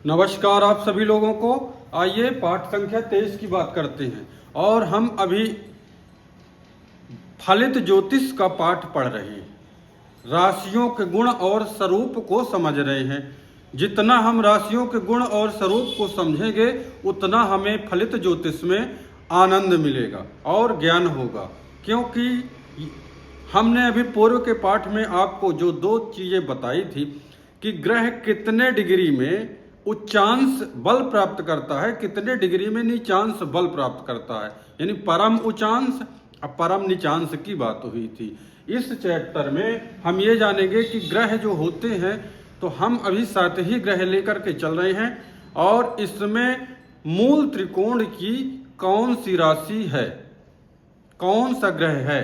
नमस्कार आप सभी लोगों को। आइए पाठ संख्या 23 की बात करते हैं। और हम अभी फलित ज्योतिष का पाठ पढ़ रहे हैं। राशियों के गुण और स्वरूप को समझ रहे हैं। जितना हम राशियों के गुण और स्वरूप को समझेंगे उतना हमें फलित ज्योतिष में आनंद मिलेगा और ज्ञान होगा। क्योंकि हमने अभी पूर्व के पाठ में आपको जो दो चीजें बताई थी कि ग्रह कितने डिग्री में उच्चांश बल प्राप्त करता है, कितने डिग्री में नीचांश बल प्राप्त करता है, यानी परम उच्चांश और परम नीचांश की बात हुई थी। इस चैप्टर में हम ये जानेंगे कि ग्रह जो होते हैं, तो हम अभी 7 ही ग्रह लेकर के चल रहे हैं और इसमें मूल त्रिकोण की कौन सी राशि है, कौन सा ग्रह है,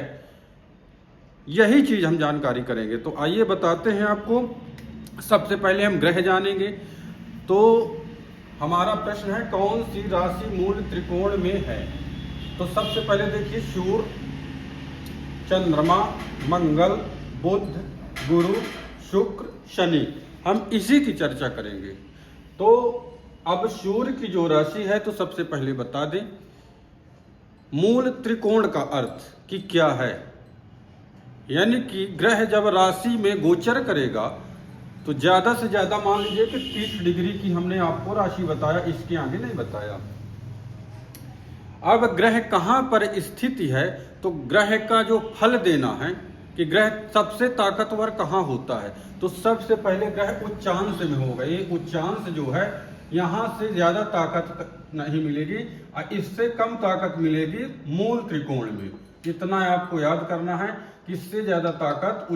यही चीज हम जानकारी करेंगे। तो आइए बताते हैं आपको। सबसे पहले हम ग्रह जानेंगे। तो हमारा प्रश्न है कौन सी राशि मूल त्रिकोण में है। तो सबसे पहले देखिए सूर्य, चंद्रमा, मंगल, बुध, गुरु, शुक्र, शनि, हम इसी की चर्चा करेंगे। तो अब सूर्य की जो राशि है, तो सबसे पहले बता दें मूल त्रिकोण का अर्थ कि क्या है। यानी कि ग्रह जब राशि में गोचर करेगा तो ज्यादा से ज्यादा मान लीजिए कि 30 डिग्री की हमने आपको राशि बताया, इसके आगे नहीं बताया। अब ग्रह कहां पर स्थित है, तो ग्रह का जो फल देना है कि ग्रह सबसे ताकतवर कहां होता है, तो सबसे पहले ग्रह उच्चांश में होगा। ये उच्चांश जो है, यहां से ज्यादा ताकत नहीं मिलेगी और इससे कम ताकत मिलेगी मूल त्रिकोण में। इतना आपको याद करना है कि इससे ज्यादा ताकत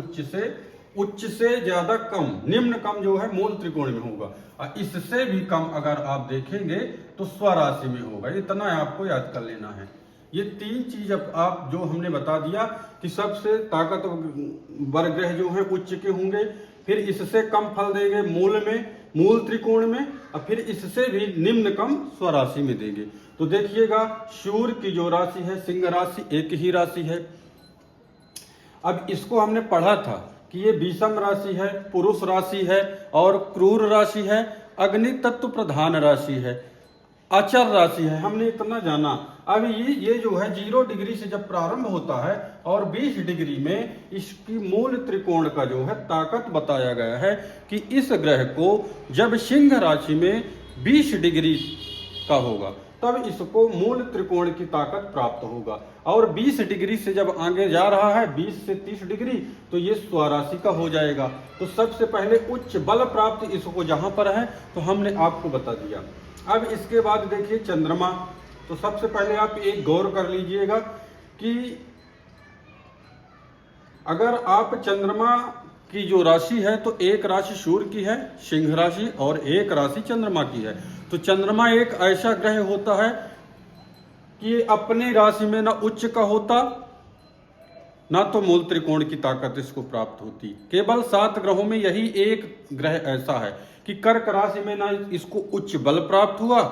उच्च से ज्यादा कम, निम्न कम जो है मूल त्रिकोण में होगा और इससे भी कम अगर आप देखेंगे तो स्वराशि में होगा। इतना आपको याद कर लेना है। ये तीन चीज अब आप जो हमने बता दिया कि सबसे ताकतवर ग्रह जो है उच्च के होंगे, फिर इससे कम फल देंगे मूल त्रिकोण में, और फिर इससे भी निम्न कम स्वराशि में देंगे। तो देखिएगा सूर्य की जो राशि है सिंह राशि, एक ही राशि है। अब इसको हमने पढ़ा था कि ये विषम राशि है, पुरुष राशि है और क्रूर राशि है, अग्नि तत्व प्रधान राशि है, अचर राशि है। हमने इतना जाना। अब ये जो है 0 डिग्री से जब प्रारंभ होता है और 20 डिग्री में इसकी मूल त्रिकोण का जो है ताकत बताया गया है कि इस ग्रह को जब सिंह राशि में 20 डिग्री का होगा तब इसको मूल त्रिकोण की ताकत प्राप्त होगा। और 20 डिग्री से जब आगे जा रहा है 20 से 30 डिग्री, तो ये स्वराशि का हो जाएगा। तो सबसे पहले उच्च बल प्राप्त इसको जहां पर है तो हमने आपको बता दिया। अब इसके बाद देखिए चंद्रमा। तो सबसे पहले आप एक गौर कर लीजिएगा कि अगर आप चंद्रमा की जो राशि है, तो एक राशि सूर्य की है सिंह राशि और एक राशि चंद्रमा की है। तो चंद्रमा एक ऐसा ग्रह होता है कि अपने राशि में ना उच्च का होता ना तो मूल त्रिकोण की ताकत इसको प्राप्त होती। केवल 7 ग्रहों में यही एक ग्रह ऐसा है कि कर्क राशि में ना इसको उच्च बल प्राप्त हुआ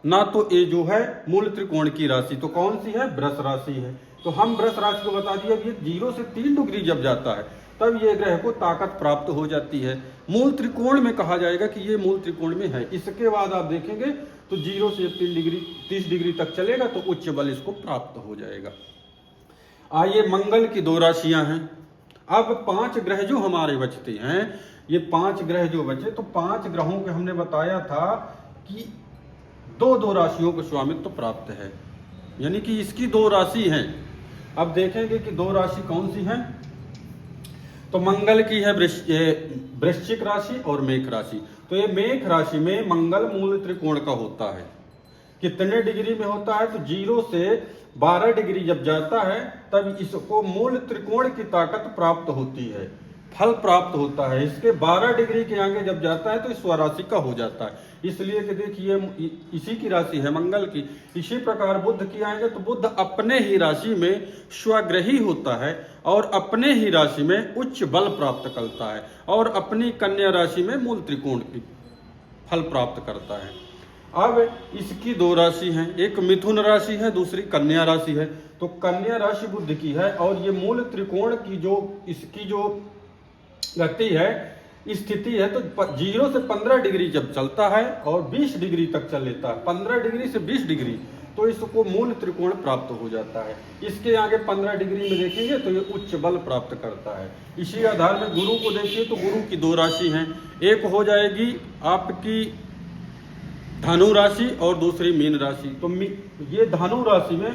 ना तो ये जो है मूल त्रिकोण की राशि। तो कौन सी है? वृष राशि है। तो हम वृष राशि को बता दिया, ये 0 से 3 डिग्री जब जाता है तब ये ग्रह को ताकत प्राप्त हो जाती है। मूल त्रिकोण में कहा जाएगा कि ये मूल त्रिकोण में है। इसके बाद आप देखेंगे तो 0 से 30 डिग्री तक चलेगा तो उच्च बल इसको प्राप्त हो जाएगा। आइए मंगल की 2 राशियां हैं। अब 5 ग्रह जो हमारे बचते हैं, ये 5 ग्रह जो बचे, तो 5 ग्रहों के हमने बताया था कि 2 राशियों को स्वामित्व प्राप्त है, यानी कि इसकी 2 राशि हैं। अब देखेंगे कि 2 राशि कौन सी हैं। तो मंगल की है वृश्चिक राशि और मेष राशि। तो ये मेष राशि में मंगल मूल त्रिकोण का होता है। कितने डिग्री में होता है? तो 0 से 12 डिग्री जब जाता है तब इसको मूल त्रिकोण की ताकत प्राप्त होती है, फल प्राप्त होता है। इसके 12 डिग्री के आगे जब जाता है तो स्वराशि का हो जाता है। इसलिए कि देखिए इसी की राशि है मंगल की। इसी प्रकार बुध की आएंगे तो बुध अपने ही राशि में स्वग्रही होता है और अपने ही राशि में उच्च बल प्राप्त करता है और अपनी कन्या राशि में मूल त्रिकोण की फल प्राप्त करता है। अब इसकी 2 राशि हैं, एक मिथुन राशि है दूसरी कन्या राशि है। तो कन्या राशि बुध की है और ये मूल त्रिकोण की जो इसकी जो गति है स्थिति है, तो 0 से 15 डिग्री जब चलता है और 20 डिग्री तक चल लेता है, 15 डिग्री से 20 डिग्री, तो इसको मूल त्रिकोण प्राप्त हो जाता है। इसके आगे 15 डिग्री में देखेंगे तो ये उच्च बल प्राप्त करता है। इसी आधार में गुरु को देखिए तो गुरु की 2 राशि हैं, एक हो जाएगी आपकी धनु राशि और दूसरी मीन राशि। तो ये धनु राशि में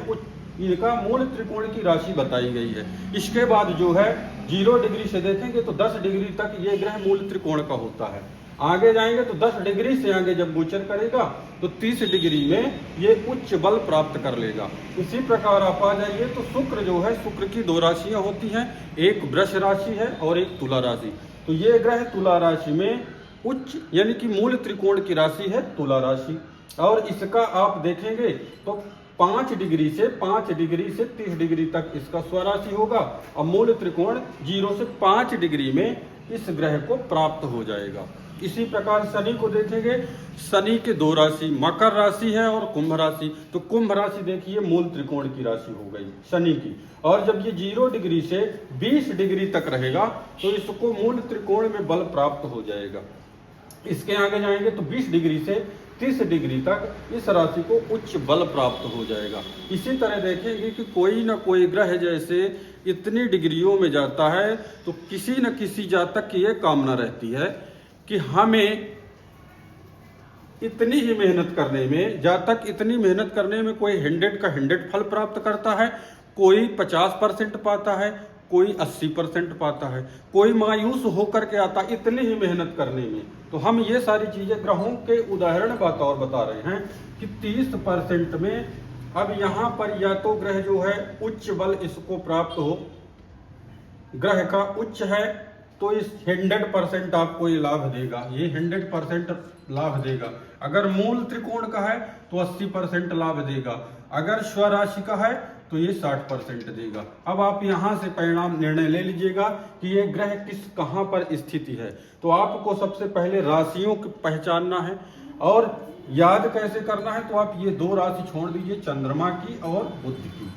इनका मूल त्रिकोण की राशि बताई गई है। इसके बाद जो है 0 डिग्री से देखेंगे तो 10 डिग्री तक ये ग्रह मूल त्रिकोण का होता है। आगे जाएंगे तो 10 डिग्री से आगे जब गोचर करेगा तो 30 डिग्री में ये उच्च बल प्राप्त कर लेगा। इसी प्रकार आप आ जाइए तो शुक्र जो है, शुक्र की 2 राशियां होती हैं, एक वृष राशि है और एक तुला राशि। तो ये ग्रह तुला राशि में उच्च यानी कि मूल त्रिकोण की राशि है तुला राशि, और इसका आप देखेंगे तो 5 डिग्री से 30 डिग्री तक इसका स्वराशि होगा और मूल त्रिकोण 0 से 5 डिग्री में इस ग्रह को प्राप्त हो जाएगा। इसी प्रकार शनि को देखेंगे, शनि के 2 राशि मकर राशि है और कुंभ राशि। तो कुंभ राशि देखिए मूल त्रिकोण की राशि हो गई शनि की, और जब ये 0 डिग्री से 20 डिग्री तक रहेगा तो इसको मूल त्रिकोण में बल प्राप्त हो जाएगा। इसके आगे जाएंगे तो 20 डिग्री से 30 डिग्री तक इस राशि को उच्च बल प्राप्त हो जाएगा। इसी तरह देखेंगे कि कोई ना कोई ग्रह जैसे इतनी डिग्रियों में जाता है तो किसी न किसी जातक की यह कामना रहती है कि हमें इतनी ही मेहनत करने में, जातक इतनी मेहनत करने में कोई 100 का 100 फल प्राप्त करता है, कोई 50% पाता है, कोई 80% पाता है, कोई मायूस होकर के आता इतनी ही मेहनत करने में। तो हम ये सारी चीजें ग्रहों के उदाहरण बतौर बता रहे हैं कि 30% में अब यहाँ पर या तो ग्रह जो है उच्च बल इसको प्राप्त हो, ग्रह का उच्च है तो इस 100% आपको ये लाभ देगा, ये 100% लाभ देगा। अगर मूल त्रिकोण का है तो 80% लाभ देगा, अगर स्वराशि का है तो ये 60% देगा। अब आप यहाँ से परिणाम निर्णय ले लीजिएगा कि ये ग्रह कहाँ पर स्थिति है। तो आपको सबसे पहले राशियों को पहचानना है और याद कैसे करना है, तो आप ये 2 राशि छोड़ दीजिए, चंद्रमा की और बुध की।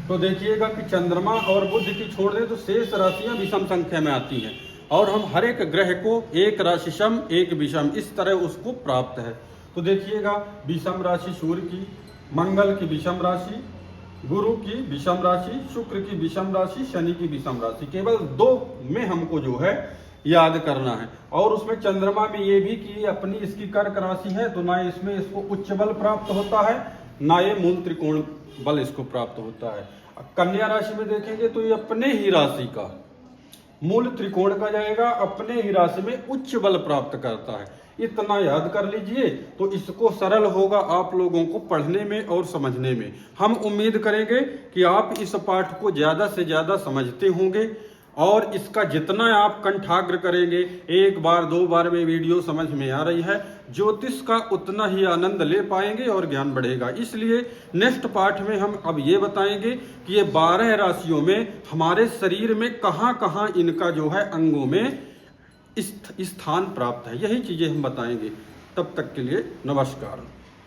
तो देखिएगा कि चंद्रमा और बुध की छोड़ दें तो शेष राशियां विषम संख्या में आती हैं और हम हर एक ग्रह को एक राशि सम एक विषम इस तरह उसको प्राप्त है। तो देखिएगा विषम राशि सूर्य की, मंगल की विषम राशि, गुरु की विषम राशि, शुक्र की विषम राशि, शनि की विषम राशि। केवल 2 में हमको जो है याद करना है। और उसमें चंद्रमा में ये भी कि अपनी इसकी कर्क राशि है तो ना इसमें इसको उच्च बल प्राप्त होता है, ना ये मूल त्रिकोण बल इसको प्राप्त होता है। कन्या राशि में देखेंगे तो ये अपने ही राशि का मूल त्रिकोण का जाएगा, अपने ही राशि में उच्च बल प्राप्त करता है। इतना याद कर लीजिए तो इसको सरल होगा आप लोगों को पढ़ने में और समझने में। हम उम्मीद करेंगे कि आप इस पाठ को ज्यादा से ज्यादा समझते होंगे और इसका जितना आप कंठाग्र करेंगे, 1 बार 2 बार में वीडियो समझ में आ रही है, ज्योतिष का उतना ही आनंद ले पाएंगे और ज्ञान बढ़ेगा। इसलिए नेक्स्ट पाठ में हम अब ये बताएंगे कि ये 12 राशियों में हमारे शरीर में कहाँ कहाँ इनका जो है अंगों में स्थान प्राप्त है, यही चीजें हम बताएंगे। तब तक के लिए नमस्कार।